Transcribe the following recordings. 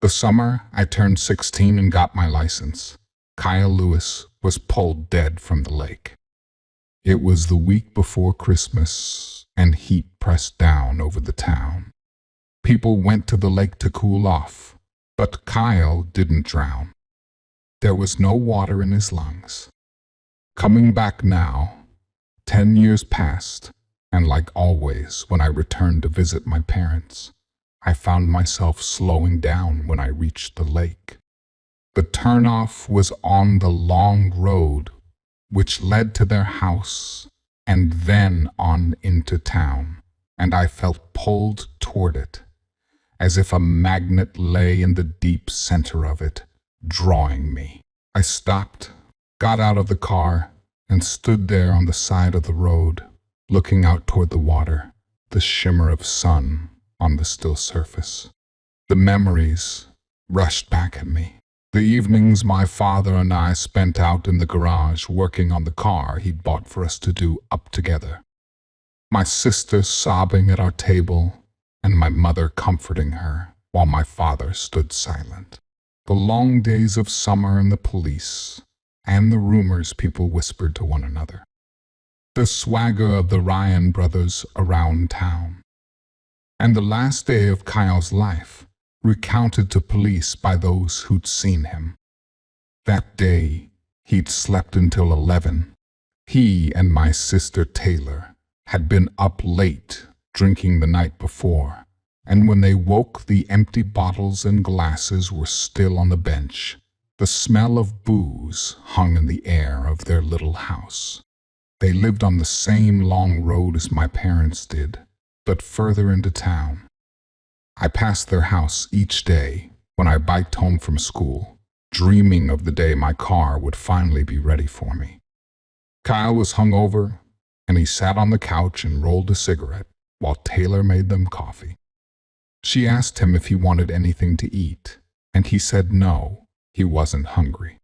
The summer I turned 16 and got my license, Kyle Lewis was pulled dead from the lake. It was the week before Christmas, and heat pressed down over the town. People went to the lake to cool off, but Kyle didn't drown. There was no water in his lungs. Coming back now, 10 years passed, and like always when I returned to visit my parents, I found myself slowing down when I reached the lake. The turnoff was on the long road which led to their house and then on into town, and I felt pulled toward it, as if a magnet lay in the deep center of it, drawing me. I stopped, got out of the car, and stood there on the side of the road, looking out toward the water, the shimmer of sun on the still surface. The memories rushed back at me. The evenings my father and I spent out in the garage working on the car he'd bought for us to do up together. My sister sobbing at our table, and my mother comforting her while my father stood silent. The long days of summer and the police, and the rumors people whispered to one another. The swagger of the Ryan brothers around town. And the last day of Kyle's life, recounted to police by those who'd seen him. That day, he'd slept until 11. He and my sister Taylor had been up late drinking the night before, and when they woke, the empty bottles and glasses were still on the bench. The smell of booze hung in the air of their little house. They lived on the same long road as my parents did, but further into town. I passed their house each day when I biked home from school, dreaming of the day my car would finally be ready for me. Kyle was hungover, and he sat on the couch and rolled a cigarette while Taylor made them coffee. She asked him if he wanted anything to eat, and he said no, he wasn't hungry.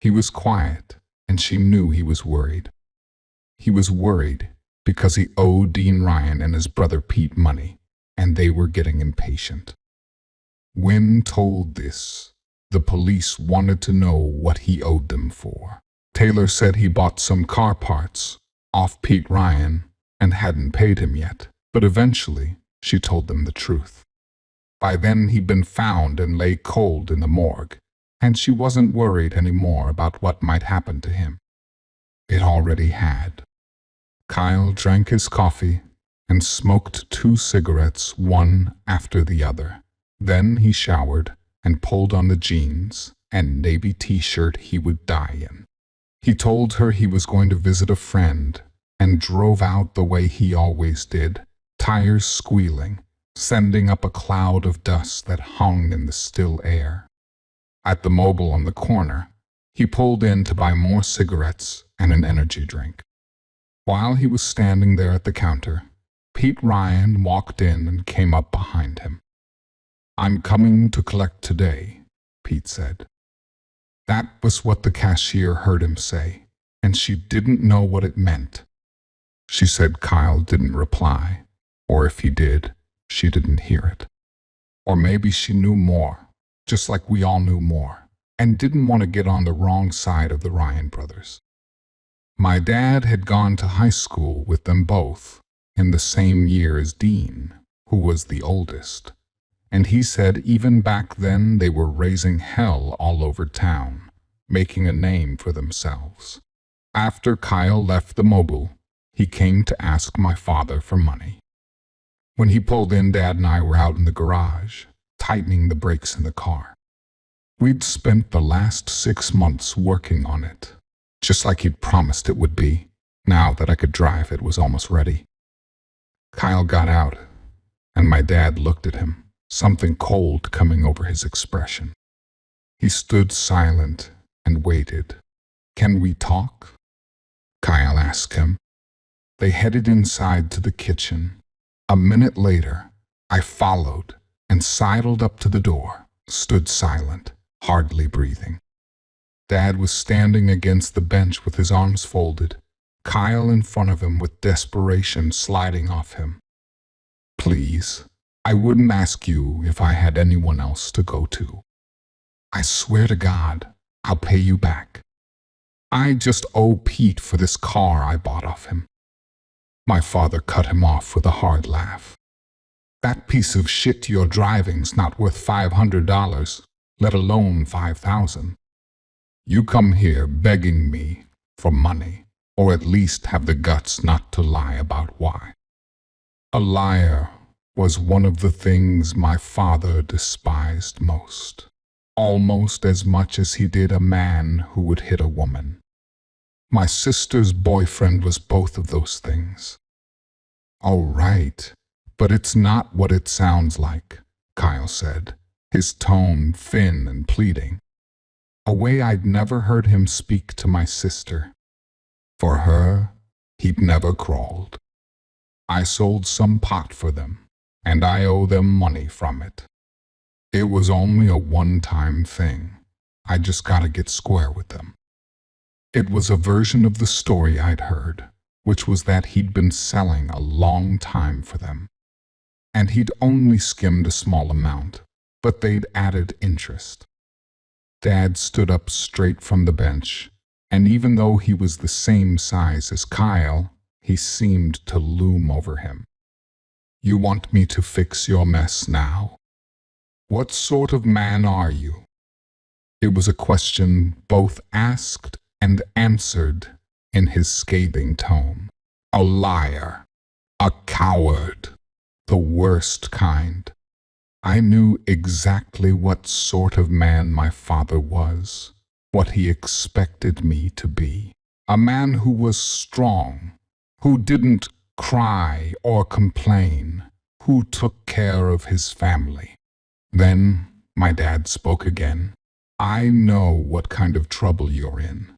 He was quiet, and she knew he was worried. He was worried because he owed Dean Ryan and his brother Pete money, and they were getting impatient. When told this, the police wanted to know what he owed them for. Taylor said he bought some car parts off Pete Ryan and hadn't paid him yet, but eventually she told them the truth. By then he'd been found and lay cold in the morgue, and she wasn't worried anymore about what might happen to him. It already had. Kyle drank his coffee and smoked 2 cigarettes, one after the other. Then he showered and pulled on the jeans and navy t-shirt he would die in. He told her he was going to visit a friend and drove out the way he always did, tires squealing, sending up a cloud of dust that hung in the still air. At the Mobil on the corner, he pulled in to buy more cigarettes and an energy drink. While he was standing there at the counter, Pete Ryan walked in and came up behind him. "I'm coming to collect today," Pete said. That was what the cashier heard him say, and she didn't know what it meant. She said Kyle didn't reply, or if he did, she didn't hear it. Or maybe she knew more, just like we all knew more, and didn't want to get on the wrong side of the Ryan brothers. My dad had gone to high school with them both, in the same year as Dean, who was the oldest, and he said even back then they were raising hell all over town, making a name for themselves. After Kyle left the Mobil, he came to ask my father for money. When he pulled in, Dad and I were out in the garage, tightening the brakes in the car. We'd spent the last 6 months working on it, just like he'd promised it would be. Now that I could drive, it was almost ready. Kyle got out, and my dad looked at him, something cold coming over his expression. He stood silent and waited. "Can we talk?" Kyle asked him. They headed inside to the kitchen. A minute later, I followed and sidled up to the door, stood silent, hardly breathing. Dad was standing against the bench with his arms folded, Kyle in front of him with desperation sliding off him. "Please," I wouldn't ask you if I had anyone else to go to. I swear to God, I'll pay you back. I just owe Pete for this car I bought off him." My father cut him off with a hard laugh. "That piece of shit you're driving's not worth $500, let alone 5,000. You come here begging me for money, or at least have the guts not to lie about why." A liar was one of the things my father despised most, almost as much as he did a man who would hit a woman. My sister's boyfriend was both of those things. "All right, but it's not what it sounds like," Kyle said, his tone thin and pleading, a way I'd never heard him speak to my sister. For her, he'd never crawled. "I sold some pot for them, and I owe them money from it. It was only a one-time thing. I just gotta get square with them." It was a version of the story I'd heard, which was that he'd been selling a long time for them. And he'd only skimmed a small amount, but they'd added interest. Dad stood up straight from the bench, and even though he was the same size as Kyle, he seemed to loom over him. "You want me to fix your mess now? What sort of man are you?" It was a question both asked and answered in his scathing tone. A liar, a coward, the worst kind. I knew exactly what sort of man my father was, what he expected me to be. A man who was strong, who didn't cry or complain, who took care of his family. Then my dad spoke again. "I know what kind of trouble you're in.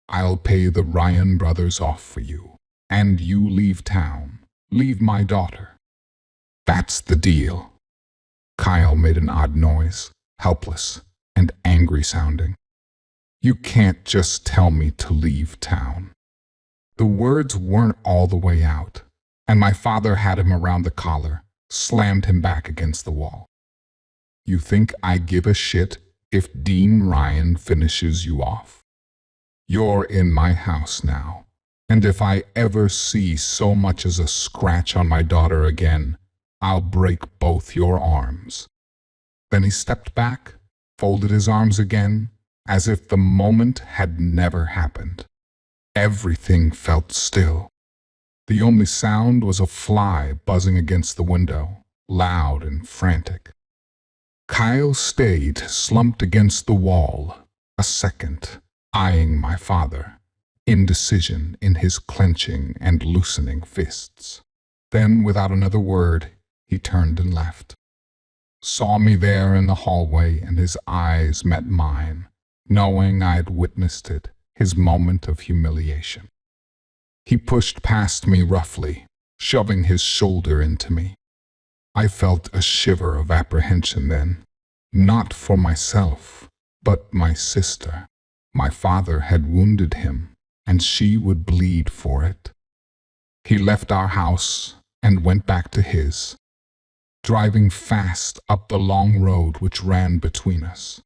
I'll pay the Ryan brothers off for you, and you leave town, leave my daughter. That's the deal." Kyle made an odd noise, helpless and angry sounding. "You can't just tell me to leave town." The words weren't all the way out, and my father had him around the collar, slammed him back against the wall. "You think I give a shit if Dean Ryan finishes you off? You're in my house now, and if I ever see so much as a scratch on my daughter again, I'll break both your arms." Then he stepped back, folded his arms again, as if the moment had never happened. Everything felt still. The only sound was a fly buzzing against the window, loud and frantic. Kyle stayed slumped against the wall, a second, eyeing my father, indecision in his clenching and loosening fists. Then, without another word, he turned and left. Saw me there in the hallway, and his eyes met mine, knowing I'd witnessed it, his moment of humiliation. He pushed past me roughly, shoving his shoulder into me. I felt a shiver of apprehension then, not for myself, but my sister. My father had wounded him, and she would bleed for it. He left our house and went back to his, driving fast up the long road which ran between us.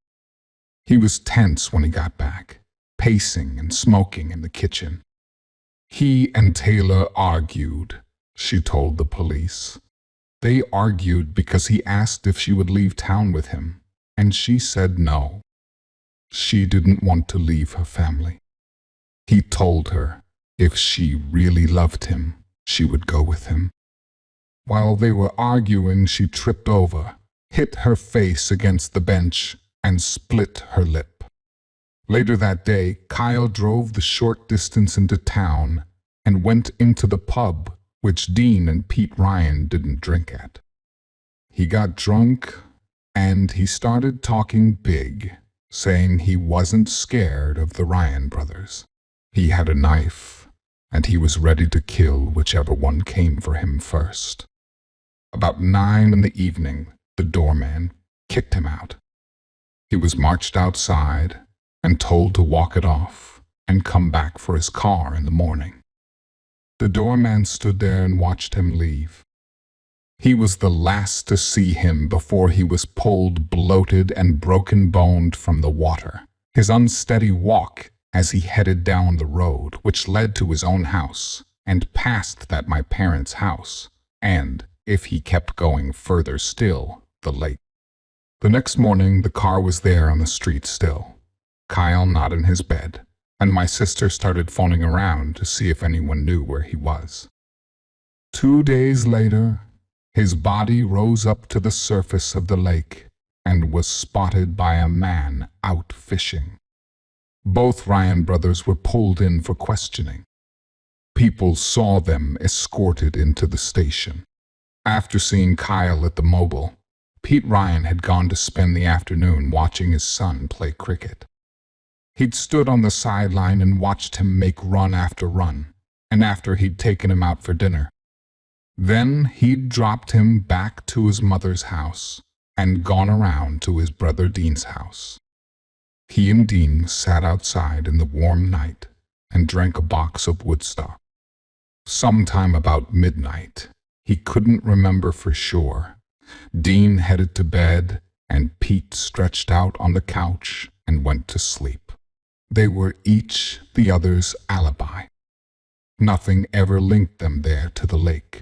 He was tense when he got back, pacing and smoking in the kitchen. He and Taylor argued, she told the police. They argued because he asked if she would leave town with him, and she said no. She didn't want to leave her family. He told her if she really loved him, she would go with him. While they were arguing, she tripped over, hit her face against the bench, and split her lip. Later that day, Kyle drove the short distance into town and went into the pub which Dean and Pete Ryan didn't drink at. He got drunk, and he started talking big, saying he wasn't scared of the Ryan brothers. He had a knife, and he was ready to kill whichever one came for him first. About 9 in the evening, the doorman kicked him out. He was marched outside and told to walk it off and come back for his car in the morning. The doorman stood there and watched him leave. He was the last to see him before he was pulled bloated and broken-boned from the water. His unsteady walk as he headed down the road, which led to his own house, and past that my parents' house, and, if he kept going further still, the lake. The next morning, the car was there on the street still, Kyle not in his bed, and my sister started phoning around to see if anyone knew where he was. 2 days later, his body rose up to the surface of the lake and was spotted by a man out fishing. Both Ryan brothers were pulled in for questioning. People saw them escorted into the station. After seeing Kyle at the mobile, Pete Ryan had gone to spend the afternoon watching his son play cricket. He'd stood on the sideline and watched him make run after run, and after he'd taken him out for dinner. Then he'd dropped him back to his mother's house and gone around to his brother Dean's house. He and Dean sat outside in the warm night and drank a box of Woodstock. Sometime about midnight, he couldn't remember for sure, Dean headed to bed and Pete stretched out on the couch and went to sleep. They were each the other's alibi. Nothing ever linked them there to the lake.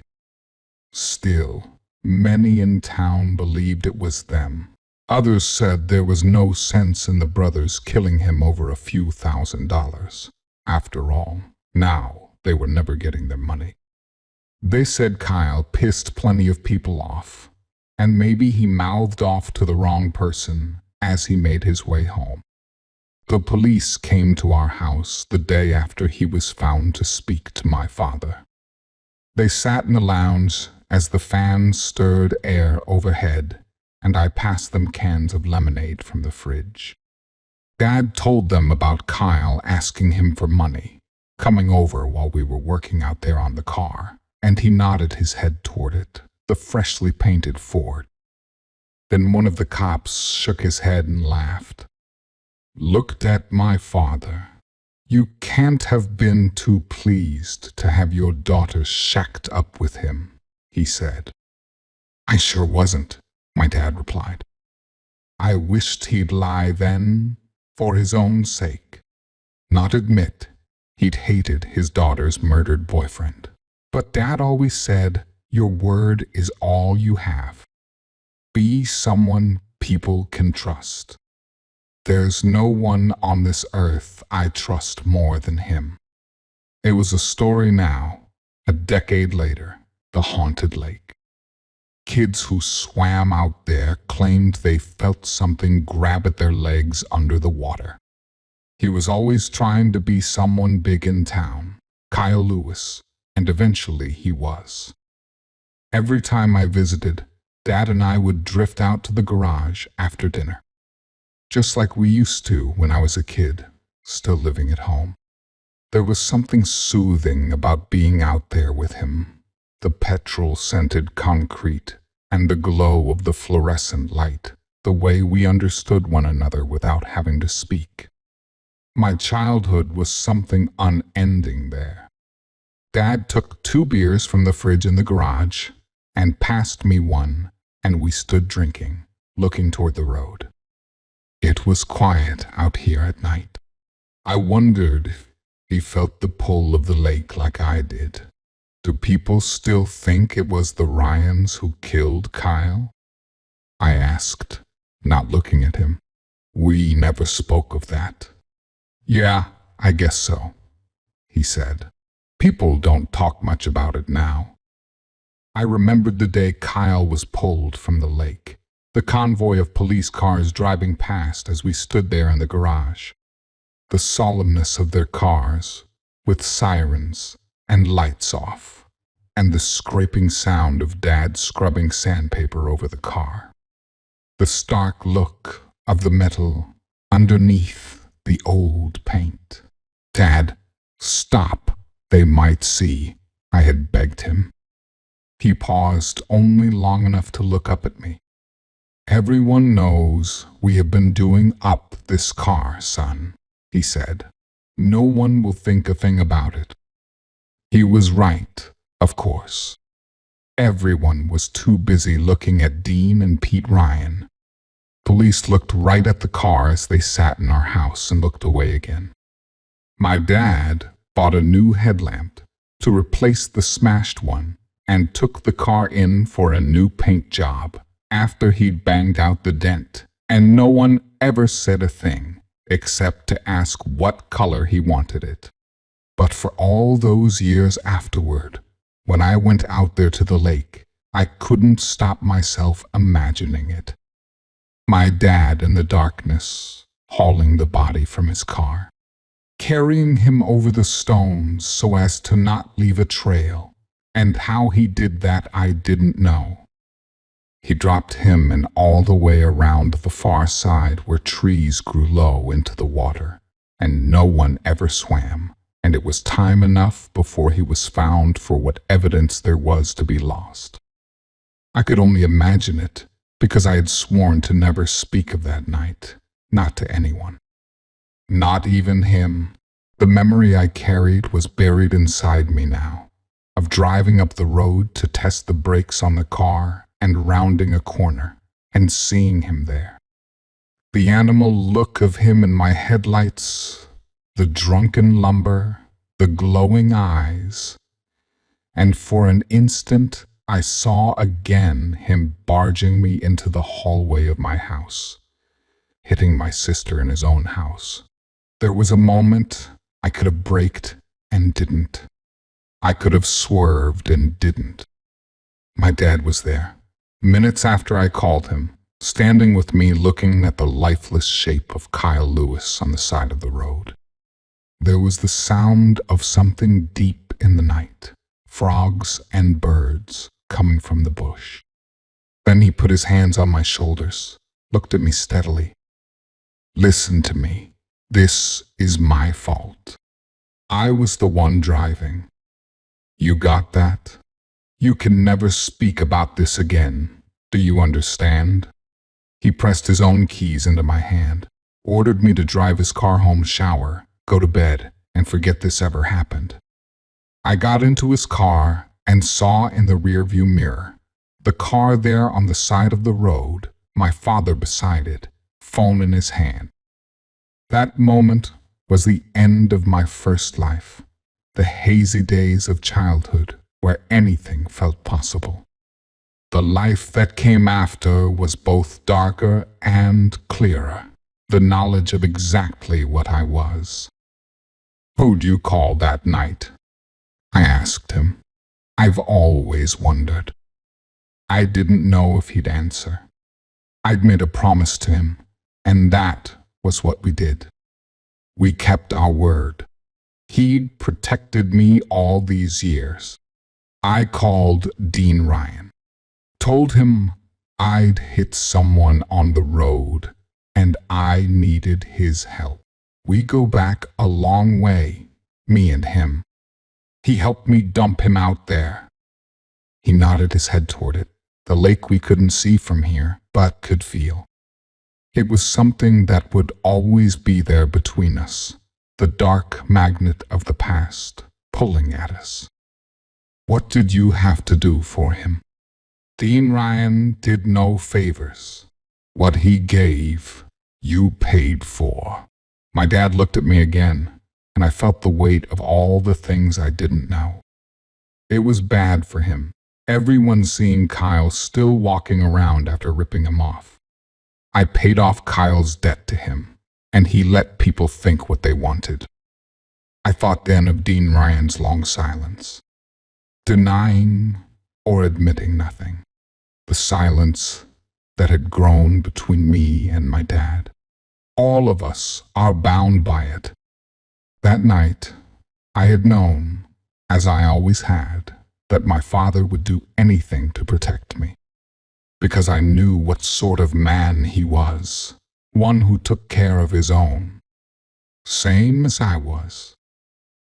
Still, many in town believed it was them. Others said there was no sense in the brothers killing him over a few $1,000s. After all, now they were never getting their money. They said Kyle pissed plenty of people off, and maybe he mouthed off to the wrong person as he made his way home. The police came to our house the day after he was found to speak to my father. They sat in the lounge as the fans stirred air overhead, and I passed them cans of lemonade from the fridge. Dad told them about Kyle asking him for money, coming over while we were working out there on the car, and he nodded his head toward it, the freshly painted Ford. Then one of the cops shook his head and laughed. Looked at my father. You can't have been too pleased to have your daughter shacked up with him, he said. I sure wasn't, my dad replied. I wished he'd lie then, for his own sake. Not admit he'd hated his daughter's murdered boyfriend. But Dad always said, your word is all you have. Be someone people can trust. There's no one on this earth I trust more than him. It was a story now, a decade later, the haunted lake. Kids who swam out there claimed they felt something grab at their legs under the water. He was always trying to be someone big in town, Kyle Lewis, and eventually he was. Every time I visited, Dad and I would drift out to the garage after dinner. Just like we used to when I was a kid, still living at home. There was something soothing about being out there with him, the petrol-scented concrete and the glow of the fluorescent light, the way we understood one another without having to speak. My childhood was something unending there. Dad took 2 beers from the fridge in the garage and passed me one, and we stood drinking, looking toward the road. It was quiet out here at night. I wondered if he felt the pull of the lake like I did. Do people still think it was the Ryans who killed Kyle? I asked, not looking at him. We never spoke of that. Yeah, I guess so, he said. People don't talk much about it now. I remembered the day Kyle was pulled from the lake. The convoy of police cars driving past as we stood there in the garage. The solemnness of their cars, with sirens and lights off, and the scraping sound of Dad scrubbing sandpaper over the car. The stark look of the metal underneath the old paint. Dad, stop, they might see, I had begged him. He paused only long enough to look up at me. Everyone knows we have been doing up this car, son, he said. No one will think a thing about it. He was right, of course. Everyone was too busy looking at Dean and Pete Ryan. Police looked right at the car as they sat in our house and looked away again. My dad bought a new headlamp to replace the smashed one and took the car in for a new paint job after he'd banged out the dent, and no one ever said a thing except to ask what color he wanted it. But for all those years afterward, when I went out there to the lake, I couldn't stop myself imagining it. My dad in the darkness, hauling the body from his car, carrying him over the stones so as to not leave a trail, and how he did that I didn't know. He dropped him and all the way around the far side where trees grew low into the water, and no one ever swam, and it was time enough before he was found for what evidence there was to be lost. I could only imagine it, because I had sworn to never speak of that night, not to anyone. Not even him. The memory I carried was buried inside me now, of driving up the road to test the brakes on the car and rounding a corner and seeing him there. The animal look of him in my headlights, the drunken lumber, the glowing eyes, and for an instant I saw again him barging me into the hallway of my house, hitting my sister in his own house. There was a moment I could have braked and didn't. I could have swerved and didn't. My dad was there, minutes after I called him, standing with me looking at the lifeless shape of Kyle Lewis on the side of the road. There was the sound of something deep in the night, frogs and birds coming from the bush. Then he put his hands on my shoulders, looked at me steadily. Listen to me. This is my fault. I was the one driving. You got that? You can never speak about this again. Do you understand? He pressed his own keys into my hand, ordered me to drive his car home, shower, go to bed, and forget this ever happened. I got into his car and saw in the rearview mirror, the car there on the side of the road, my father beside it, phone in his hand. That moment was the end of my first life, the hazy days of childhood where anything felt possible. The life that came after was both darker and clearer, the knowledge of exactly what I was. Who'd you call that night? I asked him. I've always wondered. I didn't know if he'd answer. I'd made a promise to him, and that was what we did. We kept our word. He'd protected me all these years. I called Dean Ryan, told him I'd hit someone on the road and I needed his help. We go back a long way, me and him. He helped me dump him out there. He nodded his head toward it, the lake we couldn't see from here, but could feel. It was something that would always be there between us, the dark magnet of the past, pulling at us. What did you have to do for him? Dean Ryan did no favors. What he gave, you paid for. My dad looked at me again, and I felt the weight of all the things I didn't know. It was bad for him, everyone seeing Kyle still walking around after ripping him off. I paid off Kyle's debt to him, and he let people think what they wanted. I thought then of Dean Ryan's long silence, denying or admitting nothing, the silence that had grown between me and my dad. All of us are bound by it. That night, I had known, as I always had, that my father would do anything to protect me, because I knew what sort of man he was, one who took care of his own, same as I was.